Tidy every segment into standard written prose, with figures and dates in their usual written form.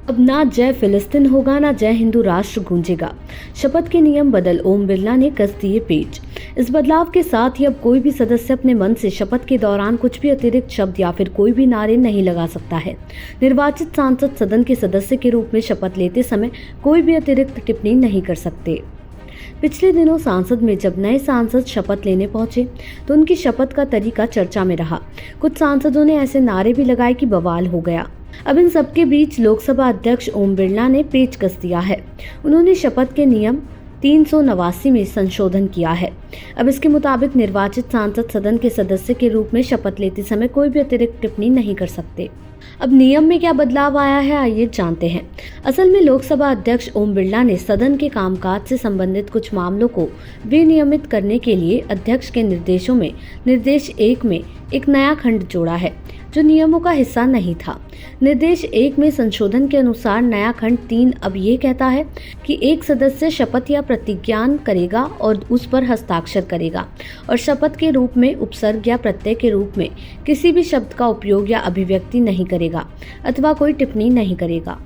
अब ना जय फिलिस्तीन होगा ना जय हिंदू राष्ट्र गूंजेगा। शपथ के नियम बदल, ओम बिरला ने कस दिए पेच। इस बदलाव के साथ ही अब कोई भी सदस्य अपने मन से शपथ के दौरान कुछ भी अतिरिक्त शब्द या फिर कोई भी नारे नहीं लगा सकता है। निर्वाचित सांसद सदन के सदस्य के रूप में शपथ लेते समय कोई भी अतिरिक्त टिप्पणी नहीं कर सकते। पिछले दिनों सांसद में जब नए सांसद शपथ लेने पहुंचे तो उनकी शपथ का तरीका चर्चा में रहा। कुछ सांसदों ने ऐसे नारे भी लगाए कि बवाल हो गया। अब इन सबके बीच लोकसभा अध्यक्ष ओम बिरला ने पेच कस दिया है। उन्होंने शपथ के नियम 389 में संशोधन किया है। अब इसके मुताबिक निर्वाचित सांसद सदन के सदस्य के रूप में शपथ लेते समय कोई भी अतिरिक्त टिप्पणी नहीं कर सकते। अब नियम में क्या बदलाव आया है, आइए जानते हैं। असल में लोकसभा अध्यक्ष ओम बिरला ने सदन के कामकाज से संबंधित कुछ मामलों को विनियमित करने के लिए अध्यक्ष के निर्देशों में निर्देश 1 में एक नया खंड जोड़ा है जो नियमों का हिस्सा नहीं था। निर्देश 1 में संशोधन के अनुसार नया खंड 3 अब ये कहता है कि एक सदस्य शपथ या प्रतिज्ञान करेगा और उस पर हस्ताक्षर करेगा और शपथ के रूप में उपसर्ग या प्रत्यय के रूप में किसी भी शब्द का उपयोग या अभिव्यक्ति नहीं करेगा अथवा कोई टिप्पणी नहीं करेगा।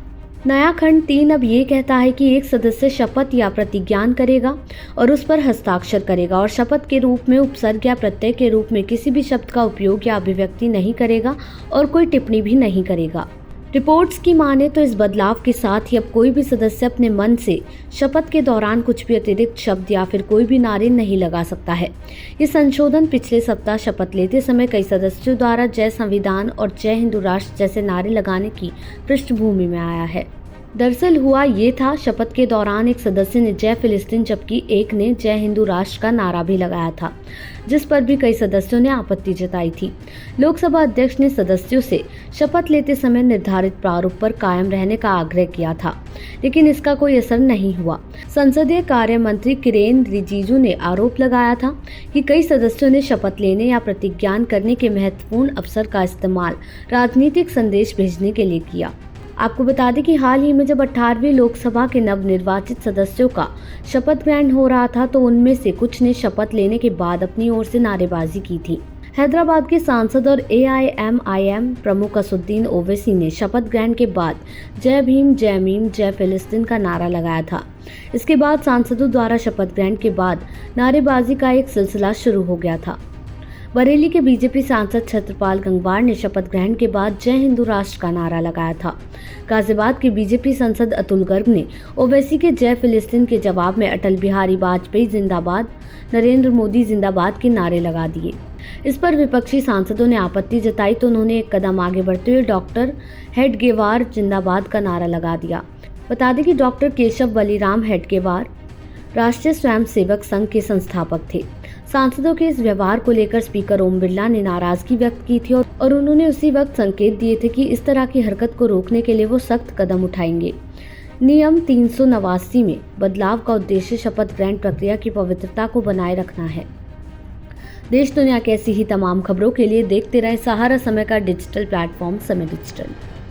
नया खंड 3 अब ये कहता है कि एक सदस्य शपथ या प्रतिज्ञान करेगा और उस पर हस्ताक्षर करेगा और शपथ के रूप में उपसर्ग या प्रत्यय के रूप में किसी भी शब्द का उपयोग या अभिव्यक्ति नहीं करेगा और कोई टिप्पणी भी नहीं करेगा। रिपोर्ट्स की माने तो इस बदलाव के साथ ही अब कोई भी सदस्य अपने मन से शपथ के दौरान कुछ भी अतिरिक्त शब्द या फिर कोई भी नारे नहीं लगा सकता है। ये संशोधन पिछले सप्ताह शपथ लेते समय कई सदस्यों द्वारा जय संविधान और जय हिंदू राष्ट्र जैसे नारे लगाने की पृष्ठभूमि में आया है। दरअसल हुआ ये था, शपथ के दौरान एक सदस्य ने जय फिलिस्तीन जबकि एक ने जय हिंदू राष्ट्र का नारा भी लगाया था, जिस पर भी कई सदस्यों ने आपत्ति जताई थी। लोकसभा अध्यक्ष ने सदस्यों से शपथ लेते समय निर्धारित प्रारूप पर कायम रहने का आग्रह किया था, लेकिन इसका कोई असर नहीं हुआ। संसदीय कार्य मंत्री किरेन रिजिजू ने आरोप लगाया था कि कई सदस्यों ने शपथ लेने या प्रतिज्ञान करने के महत्वपूर्ण अवसर का इस्तेमाल राजनीतिक संदेश भेजने के लिए किया। आपको बता दें कि हाल ही में जब 18वीं लोकसभा के नवनिर्वाचित सदस्यों का शपथ ग्रहण हो रहा था तो उनमें से कुछ ने शपथ लेने के बाद अपनी ओर से नारेबाजी की थी। हैदराबाद के सांसद और AIMIM प्रमुख असदुद्दीन ओवैसी ने शपथ ग्रहण के बाद जय भीम जय मीम जय फिलिस्तीन का नारा लगाया था। इसके बाद सांसदों द्वारा शपथ ग्रहण के बाद नारेबाजी का एक सिलसिला शुरू हो गया था। बरेली के बीजेपी सांसद छत्रपाल गंगवार ने शपथ ग्रहण के बाद जय हिंदू राष्ट्र का नारा लगाया था। गाजियाबाद के बीजेपी सांसद अतुल गर्ग ने ओवैसी के जय फिलिस्तीन के जवाब में अटल बिहारी वाजपेयी जिंदाबाद, नरेंद्र मोदी जिंदाबाद के नारे लगा दिए। इस पर विपक्षी सांसदों ने आपत्ति जताई तो उन्होंने एक कदम आगे बढ़ते हुए डॉक्टर हेडगेवार जिंदाबाद का नारा लगा दिया। बता दें कि डॉक्टर केशव बलिराम हेडगेवार राष्ट्रीय स्वयंसेवक संघ के संस्थापक थे। सांसदों के इस व्यवहार को लेकर स्पीकर ओम बिरला ने नाराजगी व्यक्त की थी और उन्होंने उसी वक्त संकेत दिए थे कि इस तरह की हरकत को रोकने के लिए वो सख्त कदम उठाएंगे। नियम 389 में बदलाव का उद्देश्य शपथ ग्रहण प्रक्रिया की पवित्रता को बनाए रखना है। देश दुनिया की ऐसी ही तमाम खबरों के लिए देखते रहे सहारा समय का डिजिटल प्लेटफॉर्म समय डिजिटल।